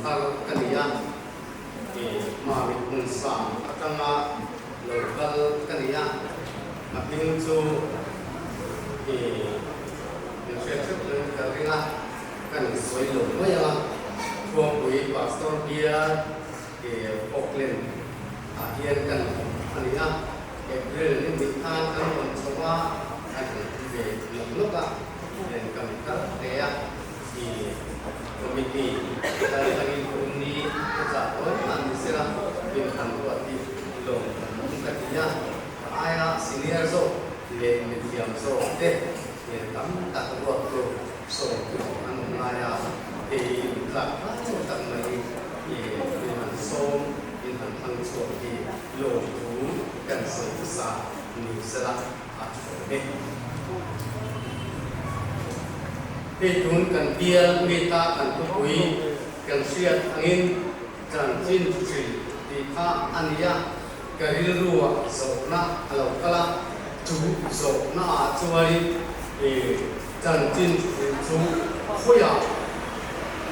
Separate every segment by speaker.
Speaker 1: thar kania ma mit sam atanga local kania aping chu infected karina kan soi lo moya thua pui pastor dia Auckland hian kan ania April ni mit than kan on chawa an ve loka len kan ta tea committee dari lagi ini kesatuan nanti serah bintang dua di long kerja ayah senior so le medium so deh yang kami tak buat tu so anu ayah tak tak lagi bintang so bintang tang so di long tu kan sebesar ini serah deh Pitun kan biar mita kan tukui kan siat angin kan jin tri di ka ania karil ruwa zona alau kala tu zona acuari kan jin tu hoya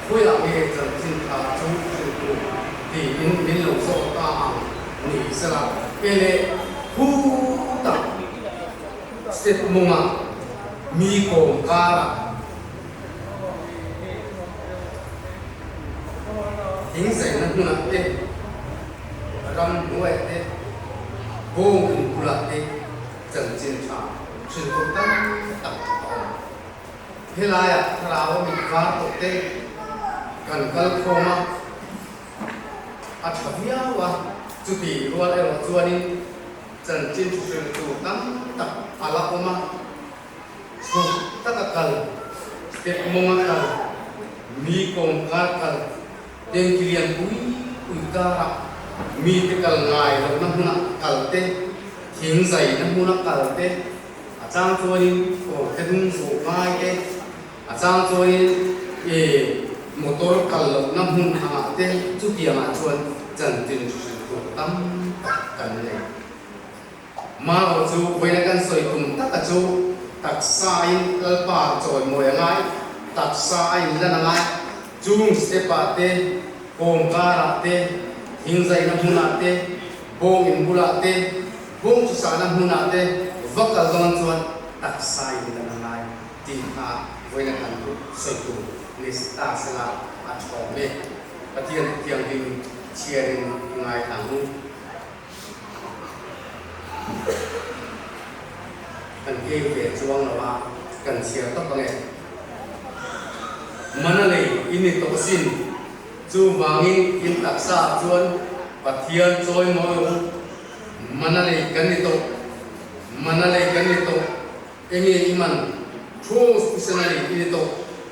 Speaker 1: ni kan jin ka tu di in lo so ka ang ni sala ele hu ta step munga mi ko kara hình thành nó là thế, răng nuôi thế, bông cũng là thế, chân chân chạm, chân cũng tâm tập tập. Thế là à, thế là ông mình phá tổ thế, cần cần khô mà, chả biết à, chú bị luôn ấy rồi chú đi, chân chân chân chú tâm tập, là ông mà, chú tất cả cần, cái mông cần, mi cùng cả cần. Yang kalian uikara mitikal ngai lo namuna kalte hingzai namuna kalte achang chuanin o hedung so ngai ke achang chuanin motor kal lo namun ha te chu tia ma chuan chan tin chu tam kan le ma o chu koina kan soi tum tak chu tak sain alpa choi moi ngai tak sain la ngai chung stepa te kong kara te hingzai na huna te bong in bula te bong sa na huna te vakal zaman chuan tak sai na ngai ti ha voina kan ku soi tu lista sala a chom me pathian tiang ding chiarin ngai tang kan ke ve chuang lawa kan chia to pange manalei ini tosin chu wangin in taksa chuan pathian choi moyo manalei kanito enge iman cross missionary inito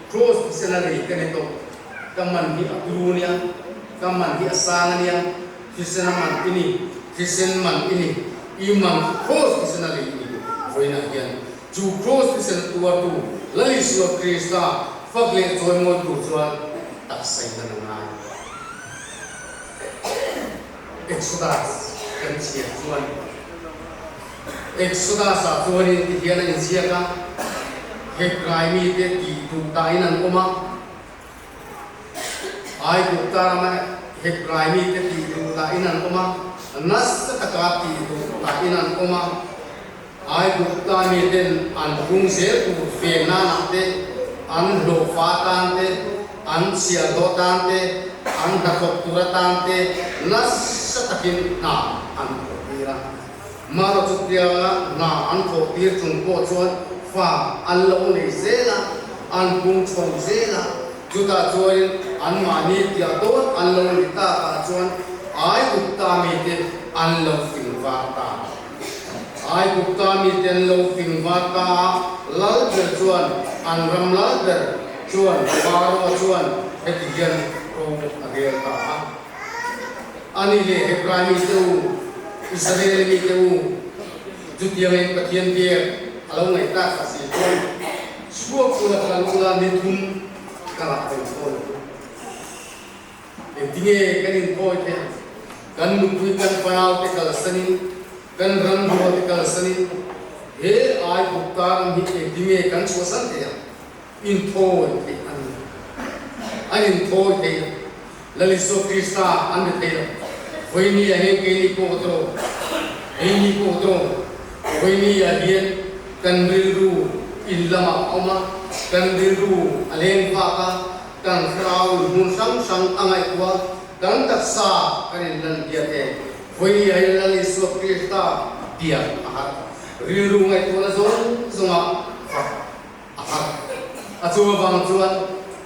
Speaker 1: cross missionary kanito kaman hi adunia kaman hi asangania krisenaman ini krisenman ini iman cross missionary ini voina hian chu cross missionary tu lalislo krista fagle joy mo tu chuan tak sai na ngai exodus kan chia chuan exodus a chuan in hian in sia ka hebrai mi te ti tu ta in an oma ai tu ta ma hebrai mi te ti tu ta in an oma nas ta ka ti tu ta in an oma ai tu ta mi den an kung se tu fe na na te an lo fa tan te an sia do tan te an da ko tura tan te nas takin na an ko tira ma ro chu tia na an ko tir chung ko chuan fa an lo nei zela an kung chong zela juta chuan an ma ni tia to an lo ni ta ka chuan ai ukta mi te an lo fin va ta ai ukta mi te an lo fin va ta lal ber chuan an ram lal ber chuan baro chuan etigen ro agel ta ani le hebrani tu israel mi tu jutiang en pathian dia alo ngai ta ka si chuan suak pula kalula ni thum kala pe phone etinge kanin poi te kan nukui kan panau te kal sani kan ram ho te kal sani he ai buktar mi etinge kan chuasan te in thoi te an in thoi te laliso Krista an bete voi ni a he ke ni potro voi ni a hien kan biru ilama oma kan biru alen paka kan frau hun sang angai kwa kan taksa kan nan dia te voi ni a laliso Krista dia ahar riru ngai to la zonga ahar achuwa bang chuan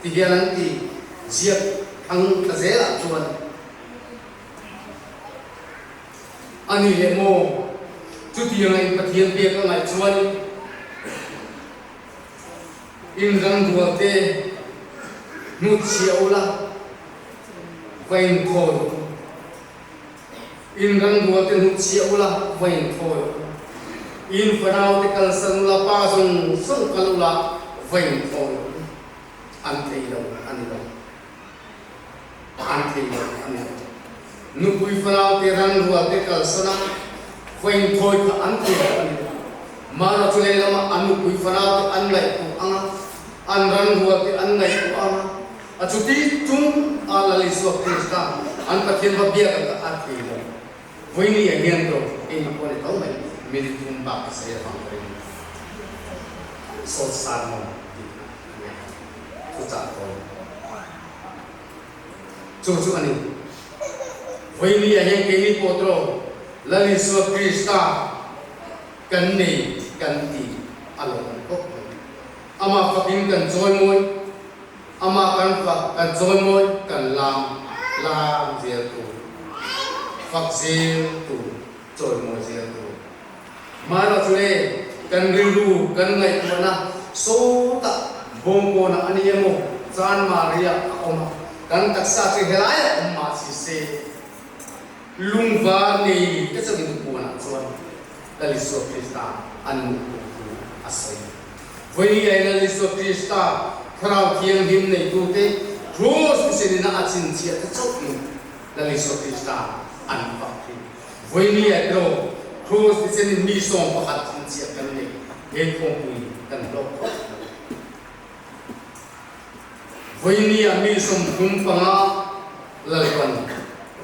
Speaker 1: ti hian ti ziat ang kazela chuan ani le mo chu ti ngai pathian pe ka ngai chuan in rang duate nu chiaula vain thol in rang duate nu chiaula vain thol in fanau te kal sanula pa song kalula vain thol an thei lo ani lo an thei lo ani lo nu pui fanau te rang duate kal sana vain thoi ka an thei lo ani lo ma na chule lama anu pui fanau te an lai ku anga an rang duate an lai ku anga achuti tum ala li so Krista an pathian ba bia ka an thei lo voi ni a hian to in ko le to mai mi tum ba ka se ba ko so san mo chu ani voi ni a hian ke ni potro lali so Krista kan nei kan ti along ko ama fakin kan joy moi ama kan fa kan joy moi kan lam zel tu fak zel tu joy moi zel tu mara chule kan rilu kan ngai mana so ta bongko na aniyemo San Maria oma kan taksa se helaya umma si se lungva ni ka sa bin ko na chuan laliso Krista an asai voi ai laliso Krista kharau thiang him nei tu te cross se ni na achin chia ta chok ni laliso Krista an pa thi voi ni ai ro cross se ni mi som pakhat chin chia kan ni he khong pui kan lo voi ni a mi som khum panga lalpan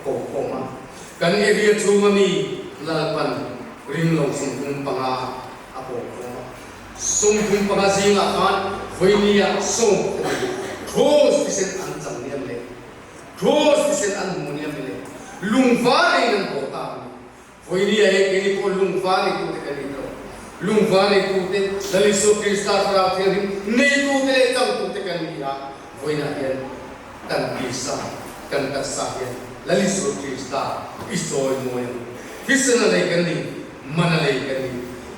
Speaker 1: ko ma kan area chunga mi lalpan ring lo som khum panga apo ko som khum panga jinga khan voi ni a som cross disen an chang niam le cross disen an mu niam le lungwa nei nan ko ta voi ni a he ke ni ko lungwa nei tu te kan ni to lungwa nei tu te laliso Krista khara thiam nei tu te chang tu te kan ni ha voi na hian kan bisa kan taksa hian laliso Krista isoi moy hisna lei kan ni mana lei kan ni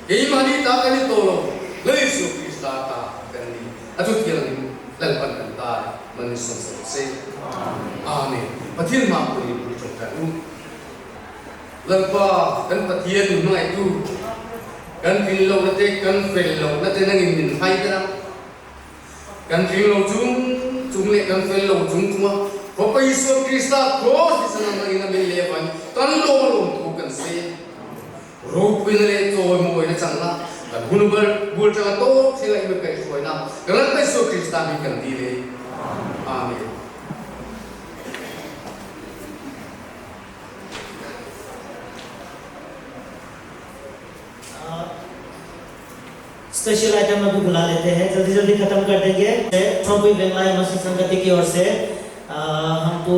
Speaker 1: ei mani ta kan ni tolo laliso Krista ta kan ni atu kian ni lalpan kan ta mani son se amen pathian ma ko ni chok kan lalpa kan pathian mai tu kan fin lo na te kan fel lo na te nang in hai ta kan fin lo chung le kan fel lo chung kuma ko pa iso Krista cross isa na ina min levan tan lo tu kan se ro pin le to mo na chang na kan hunubal bul cha to thila ibe kai soi na kan pa iso Krista mi kan di le amen
Speaker 2: special item अभी बुला लेते हैं, जल्दी जल्दी खत्म कर देंगे। Trophy बेंगलाई मस्जिद संगति की ओर से हमको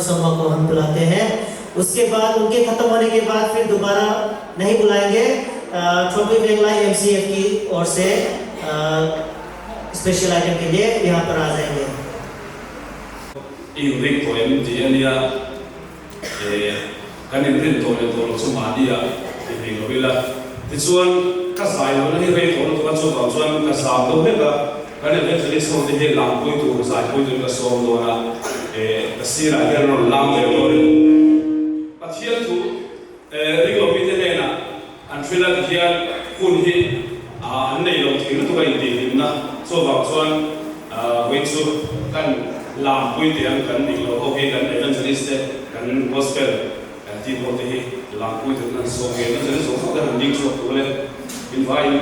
Speaker 2: समूह को हम बुलाते हैं। उसके बाद उनके खत्म होने के बाद फिर दोबारा नहीं बुलाएंगे। ट्रॉफी बेंगलाई एमसीएफ की ओर से स्पेशल आइटम के लिए यहाँ पर आ जाएंगे।
Speaker 3: इंग्लिश पोएम दिया कनेक्टेड तो सुमादिया English तिचुन kasai lo ni rei thon to chu to chuan ka sam do he ka kan le thli so de he lam pui tu sai pui tu ka som do na ka sira he ro lam le lo pathian tu ring lo pi te na an thila hian kun hi an nei lo thil tu kai ti na so ba chuan we chu kan lam pui te an kan ni lo ho he kan evangelist kan gospel ti bo te hi lam pui tu kan so ge na so so kan ning so tu le invite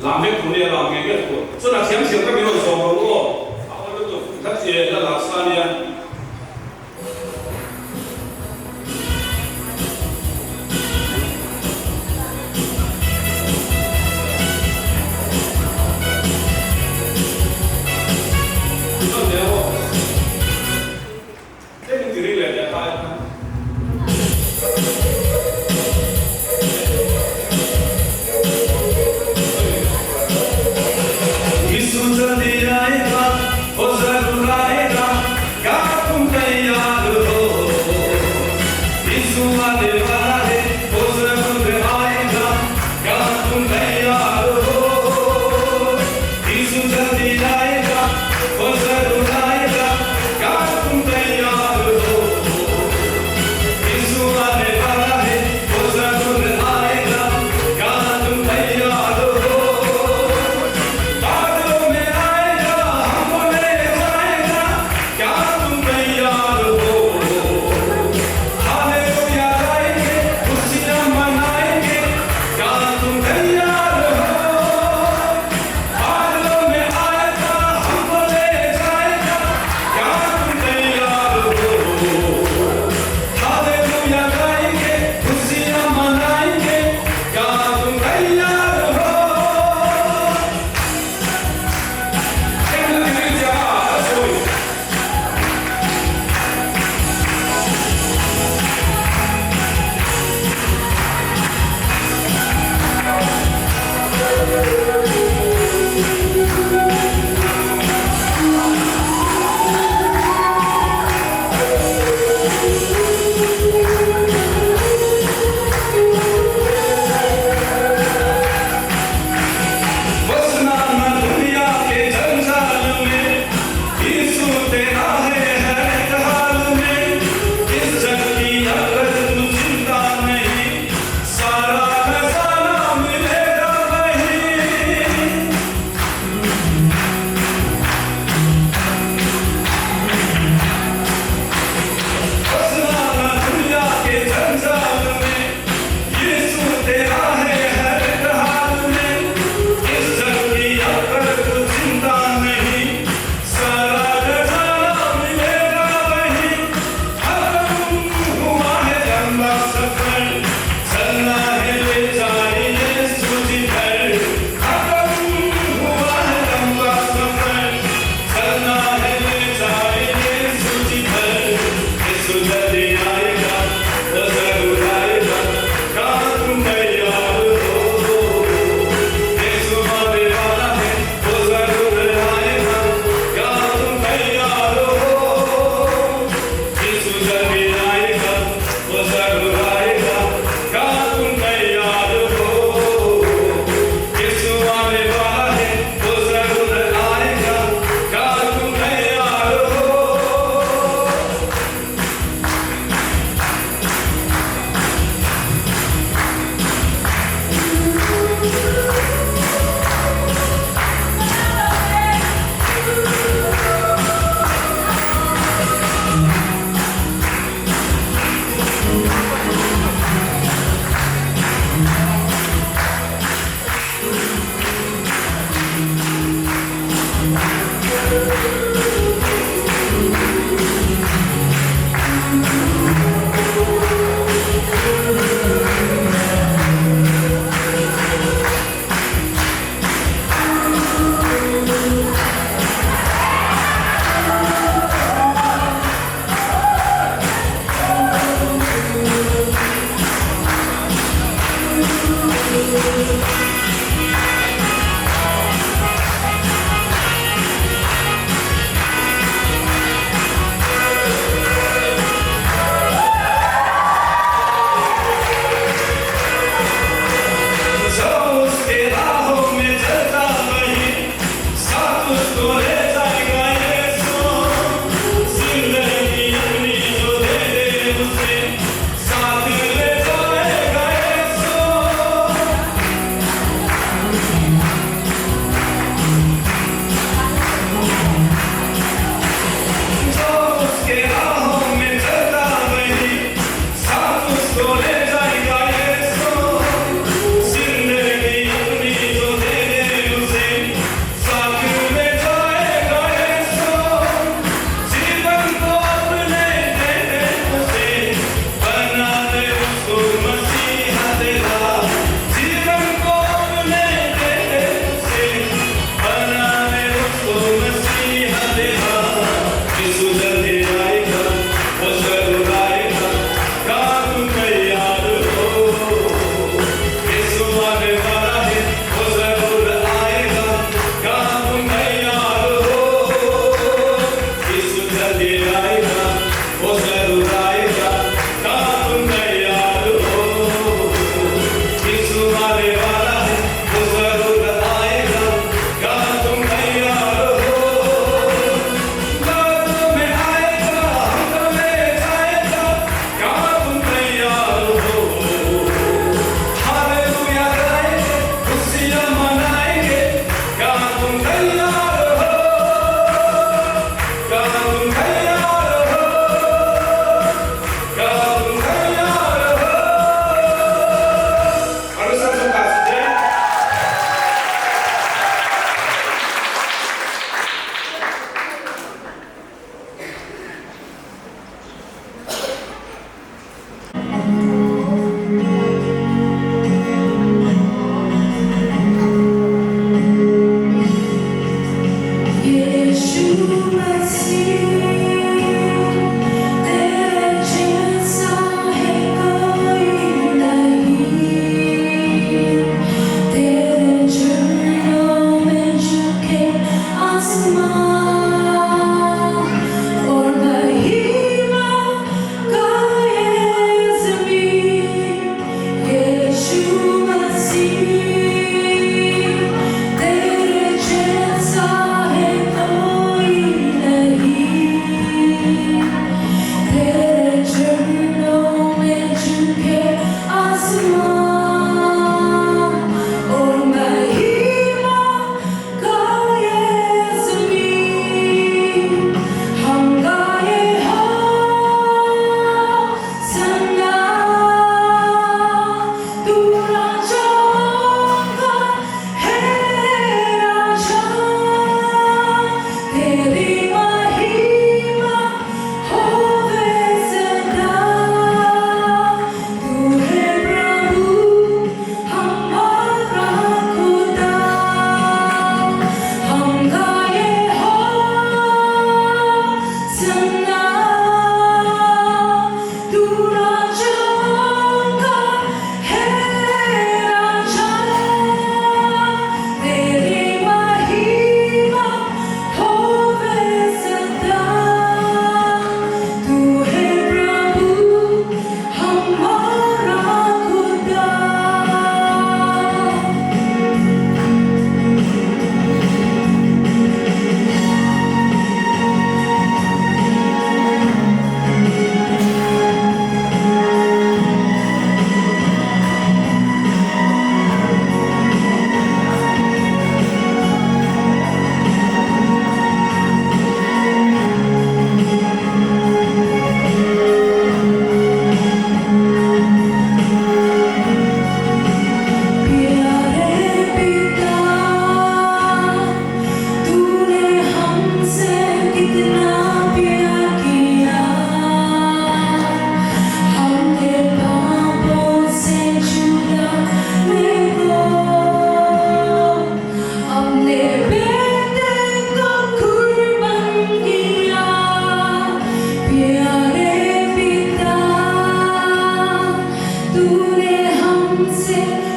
Speaker 3: làm việc của làm nghề nghiệp của cho là xem xem các cái đồ dùng của họ nó được các gì là làm sao đi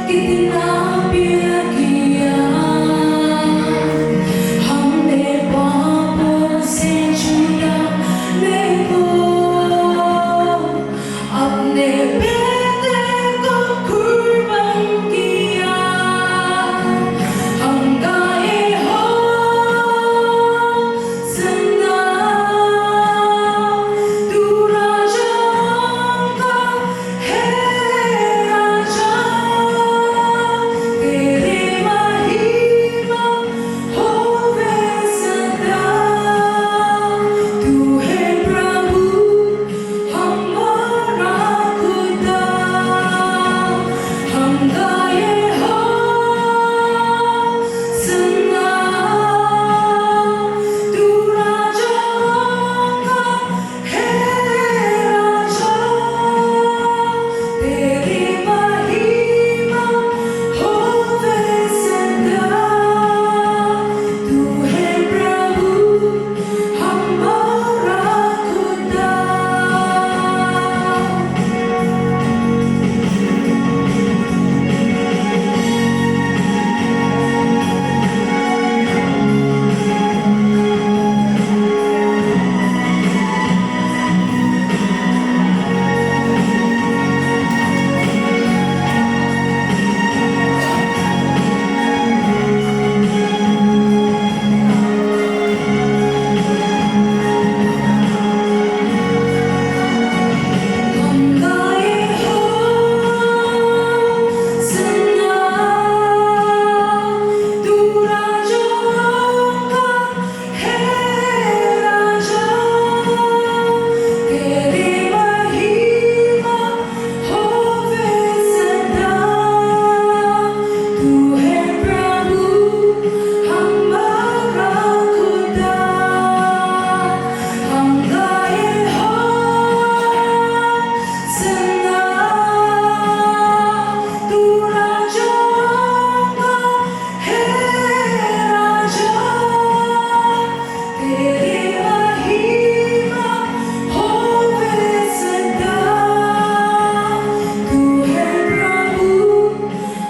Speaker 4: कितना प्यार किया हमने पापों से छुड़ा देखो अपने बेटे को कुर्बान किया हम गाए हो सन्ना तू राजाओं का है राजा तेरे महिमा होवे सदा तू है प्रभु हमारा खुदा हम गाए हो सन्ना तू राजाओं का है राजा तेरी महिमा होवे सदा तू है प्रभु हमारा खुदा हम गाए हो सन्ना तू राजाओं का है राजा तेरी महिमा होवे सदा तू है प्रभु हमारा खुदा हम गाए हो सन्ना तू राजाओं का है राजा तेरी महिमा होवे सदा तू है प्रभु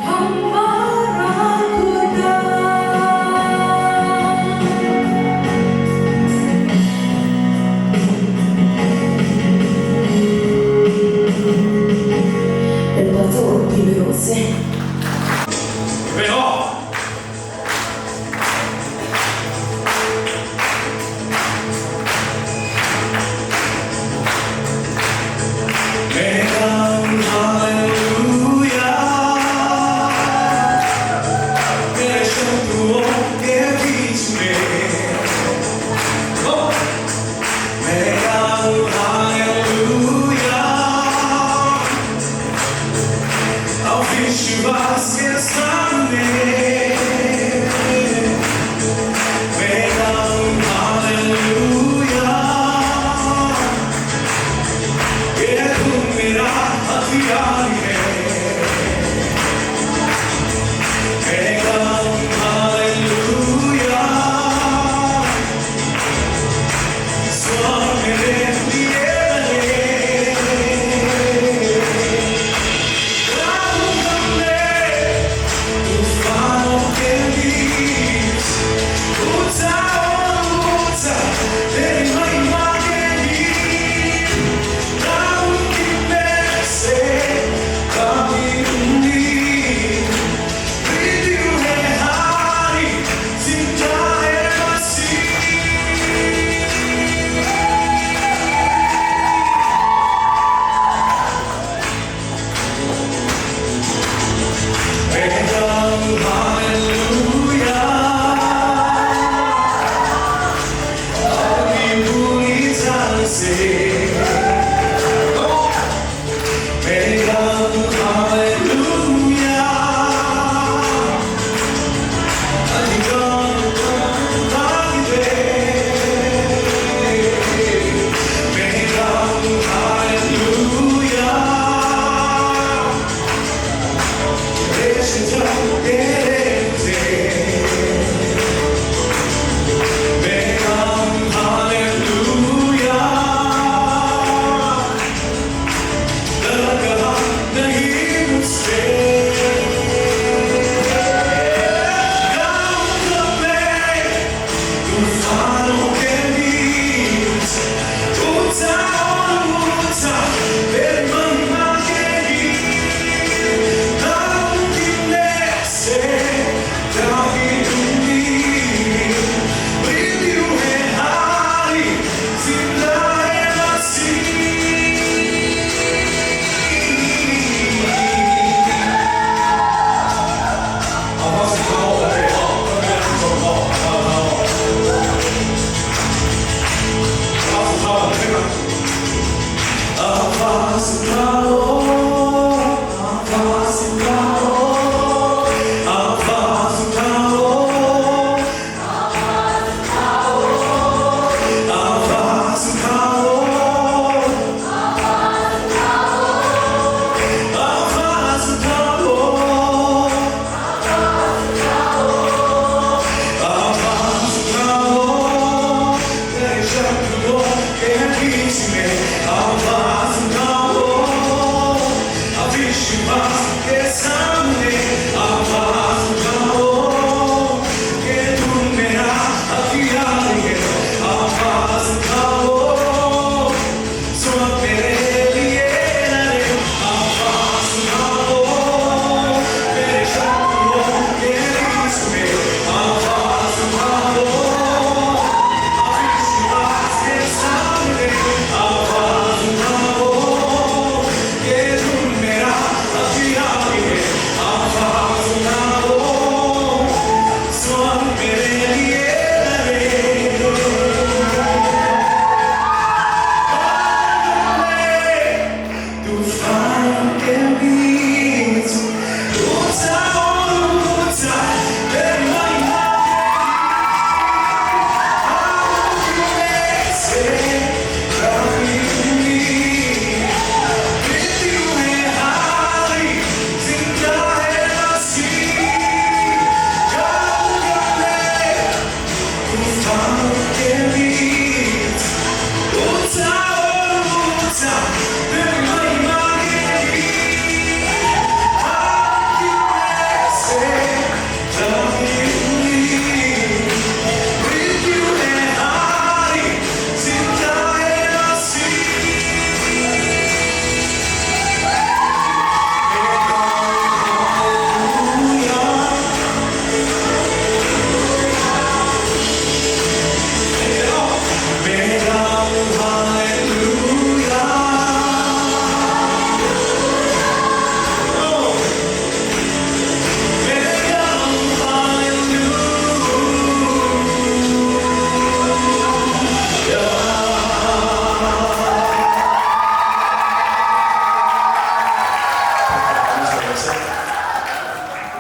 Speaker 4: हमारा खुदा El pastor poderoso.
Speaker 3: Pero
Speaker 5: Hallelujah.